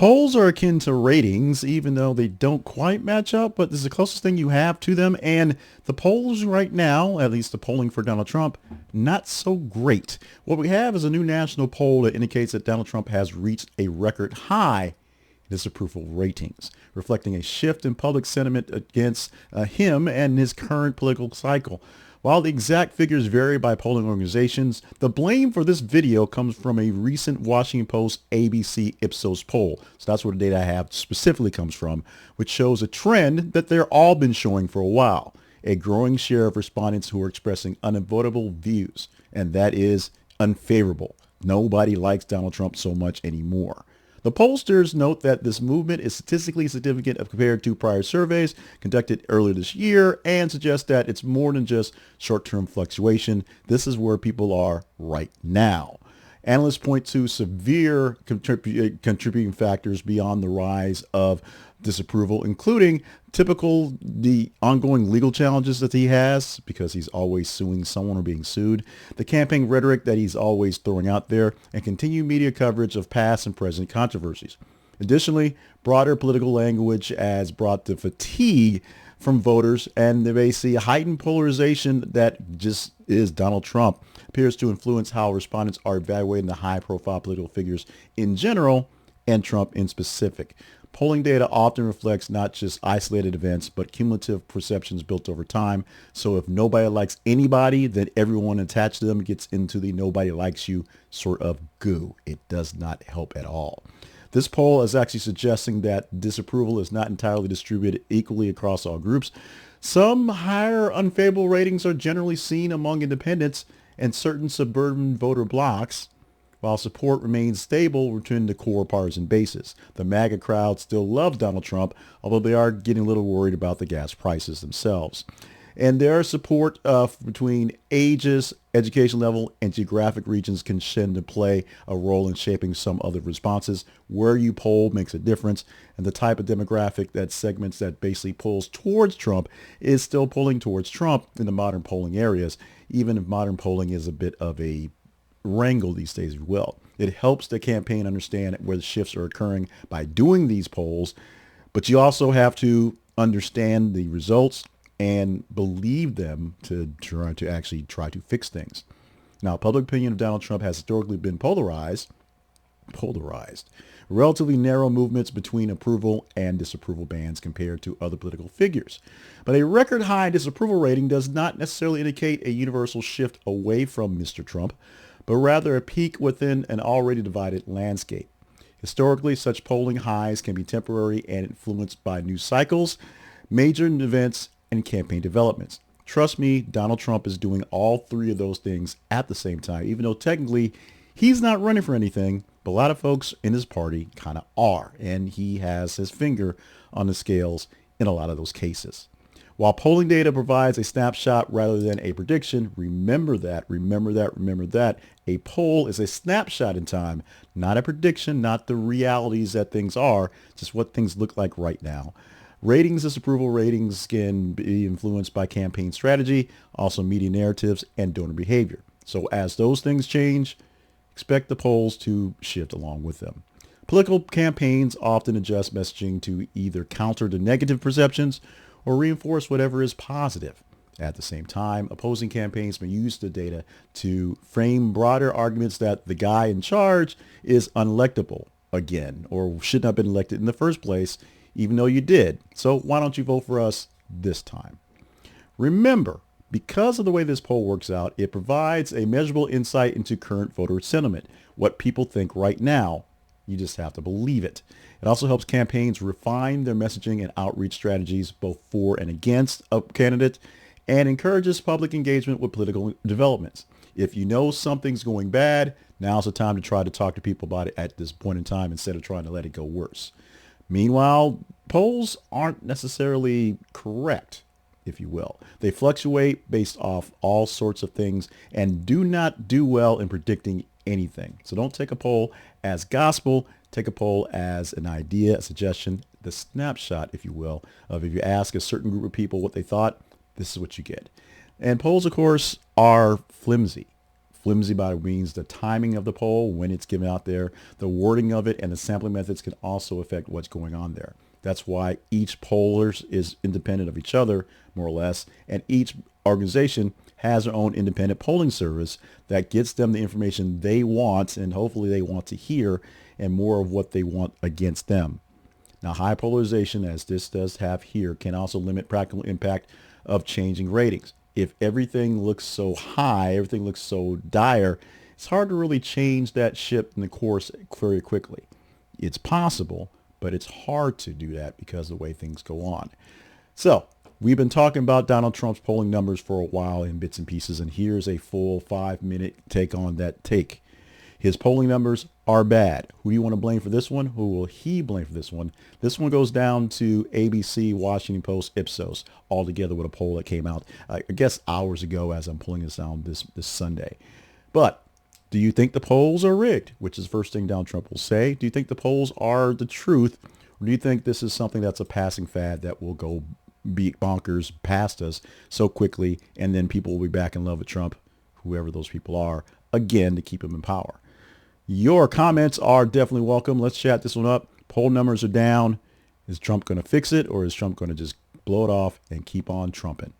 Polls are akin to ratings, even though they don't quite match up, but this is the closest thing you have to them. And the polls right now, at least the polling for Donald Trump, not so great. What we have is a new national poll that indicates that Donald Trump has reached a record high disapproval ratings, reflecting a shift in public sentiment against him and his current political cycle. While the exact figures vary by polling organizations, the blame for this video comes from a recent Washington Post ABC Ipsos poll. So that's where the data I have specifically comes from, which shows a trend that they're all been showing for a while. A growing share of respondents who are expressing unavoidable views, and that is unfavorable. Nobody likes Donald Trump so much anymore. The pollsters note that this movement is statistically significant compared to prior surveys conducted earlier this year and suggest that it's more than just short-term fluctuation. This is where people are right now. Analysts point to severe contributing factors beyond the rise of disapproval, including the ongoing legal challenges that he has because he's always suing someone or being sued, the campaign rhetoric that he's always throwing out there, and continued media coverage of past and present controversies. Additionally, broader political language has brought the fatigue from voters, and they see a heightened polarization that just is Donald Trump appears to influence how respondents are evaluating the high-profile political figures in general and Trump in specific. Polling data often reflects not just isolated events, but cumulative perceptions built over time. So if nobody likes anybody, then everyone attached to them gets into the nobody likes you sort of goo. It does not help at all. This poll is actually suggesting that disapproval is not entirely distributed equally across all groups. Some higher unfavorable ratings are generally seen among independents and certain suburban voter blocs, while support remains stable between the core partisan bases. The MAGA crowd still loves Donald Trump, although they are getting a little worried about the gas prices themselves. And their support between ages, education level, and geographic regions can tend to play a role in shaping some other responses. Where you poll makes a difference, and the type of demographic that segments that basically pulls towards Trump is still pulling towards Trump in the modern polling areas, even if modern polling is a bit of a wrangle these days as well. It helps the campaign understand where the shifts are occurring by doing these polls, but you also have to understand the results and believe them to try to fix things. Now, public opinion of Donald Trump has historically been polarized, relatively narrow movements between approval and disapproval bands compared to other political figures. But a record high disapproval rating does not necessarily indicate a universal shift away from Mr. Trump, but rather a peak within an already divided landscape. Historically, such polling highs can be temporary and influenced by news cycles, major events, and campaign developments. Trust me, Donald Trump is doing all three of those things at the same time, even though technically he's not running for anything, but a lot of folks in his party kind of are, and he has his finger on the scales in a lot of those cases. While polling data provides a snapshot rather than a prediction, remember that. A poll is a snapshot in time, not a prediction, not the realities that things are, just what things look like right now. Ratings, disapproval ratings can be influenced by campaign strategy, also media narratives, and donor behavior. So as those things change, expect the polls to shift along with them. Political campaigns often adjust messaging to either counter the negative perceptions or reinforce whatever is positive. At the same time, opposing campaigns may use the data to frame broader arguments that the guy in charge is unelectable again, or should not have been elected in the first place, even though you did. So why don't you vote for us this time? Remember, because of the way this poll works out, it provides a measurable insight into current voter sentiment, what people think right now. You just have to believe it. It also helps campaigns refine their messaging and outreach strategies both for and against a candidate, and encourages public engagement with political developments. If you know something's going bad, now's the time to try to talk to people about it at this point in time instead of trying to let it go worse. Meanwhile, polls aren't necessarily correct, if you will. They fluctuate based off all sorts of things and do not do well in predicting anything. So don't take a poll as gospel. Take a poll as an idea, a suggestion, the snapshot, if you will, of if you ask a certain group of people what they thought, this is what you get. And polls, of course, are flimsy. flimsy by means the timing of the poll, when it's given out there, the wording of it, and the sampling methods can also affect what's going on there. That's why each poller is independent of each other, more or less, and each organization has their own independent polling service that gets them the information they want, and hopefully they want to hear, and more of what they want against them. Now, high polarization, as this does have here, can also limit practical impact of changing ratings. If everything looks so high, everything looks so dire, it's hard to really change that ship in the course very quickly. It's possible, but it's hard to do that because of the way things go on. So we've been talking about Donald Trump's polling numbers for a while in bits and pieces, and here's a full 5-minute take on that take. His polling numbers are bad. Who do you want to blame for this one? Who will he blame for this one? This one goes down to ABC, Washington Post, Ipsos, all together with a poll that came out, I guess, hours ago as I'm pulling this down this Sunday. But do you think the polls are rigged? Which is the first thing Donald Trump will say. Do you think the polls are the truth? Or do you think this is something that's a passing fad that will go be bonkers past us so quickly, and then people will be back in love with Trump, whoever those people are, again, to keep him in power? Your comments are definitely welcome. Let's chat this one up. Poll numbers are down. Is Trump going to fix it, or is Trump going to just blow it off and keep on trumping?